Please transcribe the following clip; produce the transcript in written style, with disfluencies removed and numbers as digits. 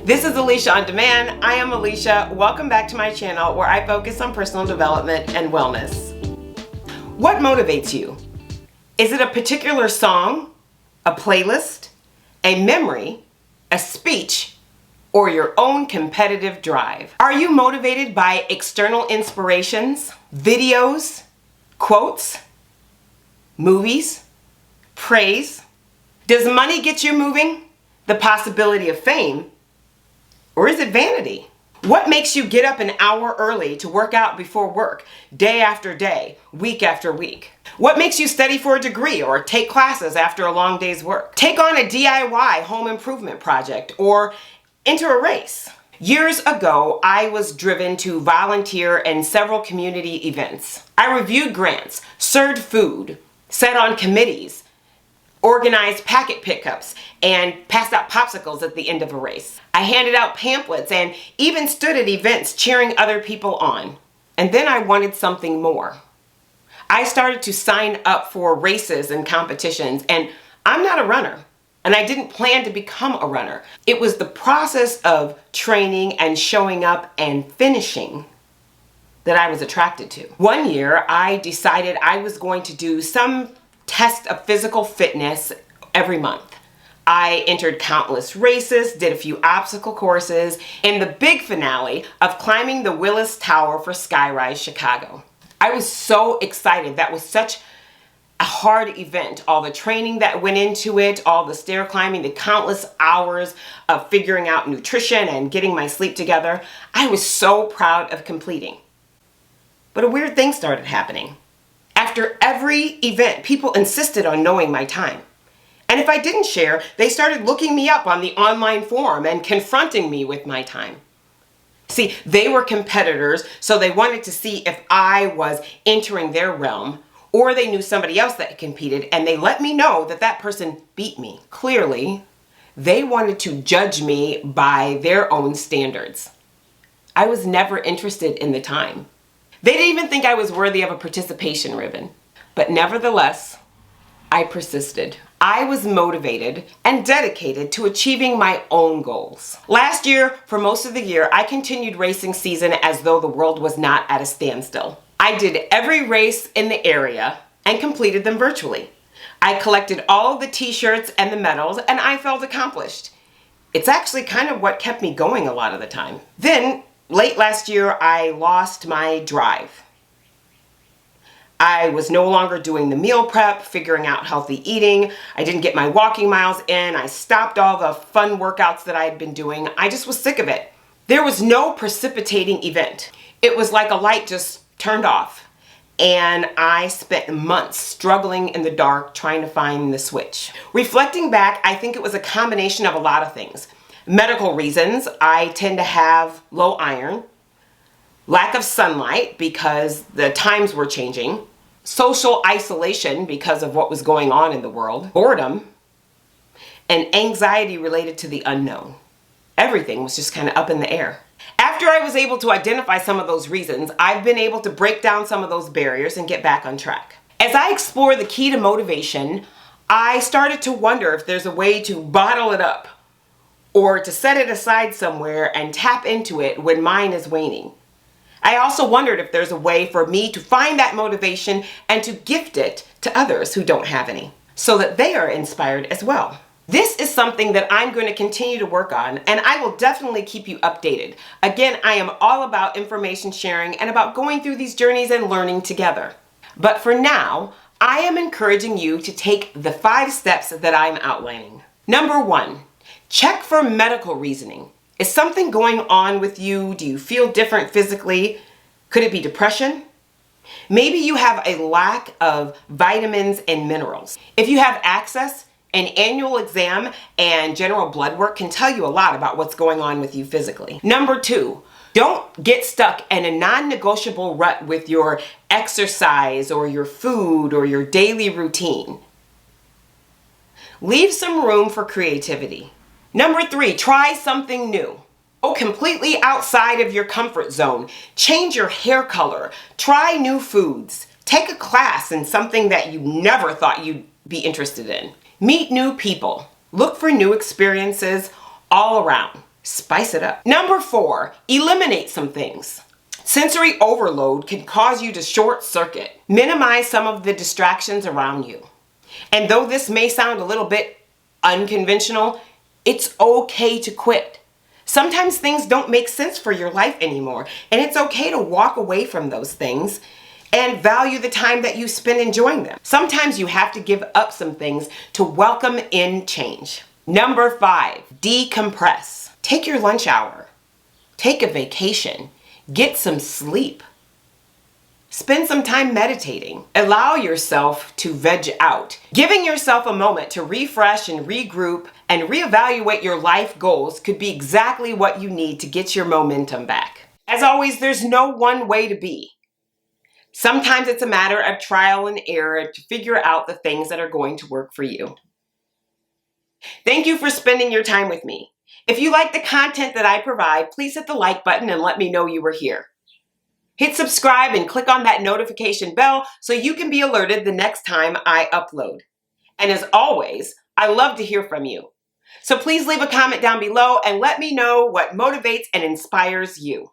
This is Alicia on Demand. I am Alicia. Welcome back to my channel where I focus on personal development and wellness. What motivates you? Is it a particular song, a playlist, a memory, a speech, or your own competitive drive? Are you motivated by external inspirations, videos, quotes, movies, praise? Does money get you moving? The possibility of fame? Or is it vanity? What makes you get up an hour early to work out before work, day after day, week after week? What makes you study for a degree or take classes after a long day's work? Take on a DIY home improvement project or enter a race. Years ago, I was driven to volunteer in several community events. I reviewed grants, served food, sat on committees, organized packet pickups, and passed out popsicles at the end of a race. I handed out pamphlets and even stood at events cheering other people on. And then I wanted something more. I started to sign up for races and competitions, and I'm not a runner, and I didn't plan to become a runner. It was the process of training and showing up and finishing that I was attracted to. One year, I decided I was going to do some test of physical fitness every month. I entered countless races, did a few obstacle courses, and the big finale of climbing the Willis Tower for Skyrise Chicago. I was so excited. That was such a hard event. All the training that went into it, all the stair climbing, the countless hours of figuring out nutrition and getting my sleep together. I was so proud of completing. But a weird thing started happening. After every event, people insisted on knowing my time. And if I didn't share, they started looking me up on the online forum and confronting me with my time. See, they were competitors, so they wanted to see if I was entering their realm, or they knew somebody else that competed, and they let me know that that person beat me. Clearly, they wanted to judge me by their own standards. I was never interested in the time. They didn't even think I was worthy of a participation ribbon. But nevertheless, I persisted. I was motivated and dedicated to achieving my own goals. Last year, for most of the year, I continued racing season as though the world was not at a standstill. I did every race in the area and completed them virtually. I collected all of the t-shirts and the medals, and I felt accomplished. It's actually kind of what kept me going a lot of the time. Then, late last year, I lost my drive. I was no longer doing the meal prep, figuring out healthy eating. I didn't get my walking miles in. I stopped all the fun workouts that I had been doing. I just was sick of it. There was no precipitating event. It was like a light just turned off. And I spent months struggling in the dark trying to find the switch. Reflecting back, I think it was a combination of a lot of things. Medical reasons. I tend to have low iron. Lack of sunlight because the times were changing. Social isolation because of what was going on in the world. Boredom. And anxiety related to the unknown. Everything was just kind of up in the air. After I was able to identify some of those reasons, I've been able to break down some of those barriers and get back on track. As I explore the key to motivation, I started to wonder if there's a way to bottle it up or to set it aside somewhere and tap into it when mine is waning. I also wondered if there's a way for me to find that motivation and to gift it to others who don't have any, so that they are inspired as well. This is something that I'm going to continue to work on, and I will definitely keep you updated. Again, I am all about information sharing and about going through these journeys and learning together. But for now, I am encouraging you to take the 5 steps that I'm outlining. Number 1, check for medical reasoning. Is something going on with you? Do you feel different physically? Could it be depression? Maybe you have a lack of vitamins and minerals. If you have access, an annual exam and general blood work can tell you a lot about what's going on with you physically. Number 2, don't get stuck in a non-negotiable rut with your exercise or your food or your daily routine. Leave some room for creativity. Number 3, try something new. Go completely outside of your comfort zone. Change your hair color. Try new foods. Take a class in something that you never thought you'd be interested in. Meet new people. Look for new experiences all around. Spice it up. Number 4, eliminate some things. Sensory overload can cause you to short circuit. Minimize some of the distractions around you. And though this may sound a little bit unconventional, it's okay to quit. Sometimes things don't make sense for your life anymore, and it's okay to walk away from those things and value the time that you spend enjoying them. Sometimes you have to give up some things to welcome in change. Number 5, decompress. Take your lunch hour. Take a vacation. Get some sleep. Spend some time meditating. Allow yourself to veg out. Giving yourself a moment to refresh and regroup and reevaluate your life goals could be exactly what you need to get your momentum back. As always, there's no one way to be. Sometimes it's a matter of trial and error to figure out the things that are going to work for you. Thank you for spending your time with me. If you like the content that I provide, please hit the like button and let me know you were here. Hit subscribe and click on that notification bell so you can be alerted the next time I upload. And as always, I love to hear from you. So please leave a comment down below and let me know what motivates and inspires you.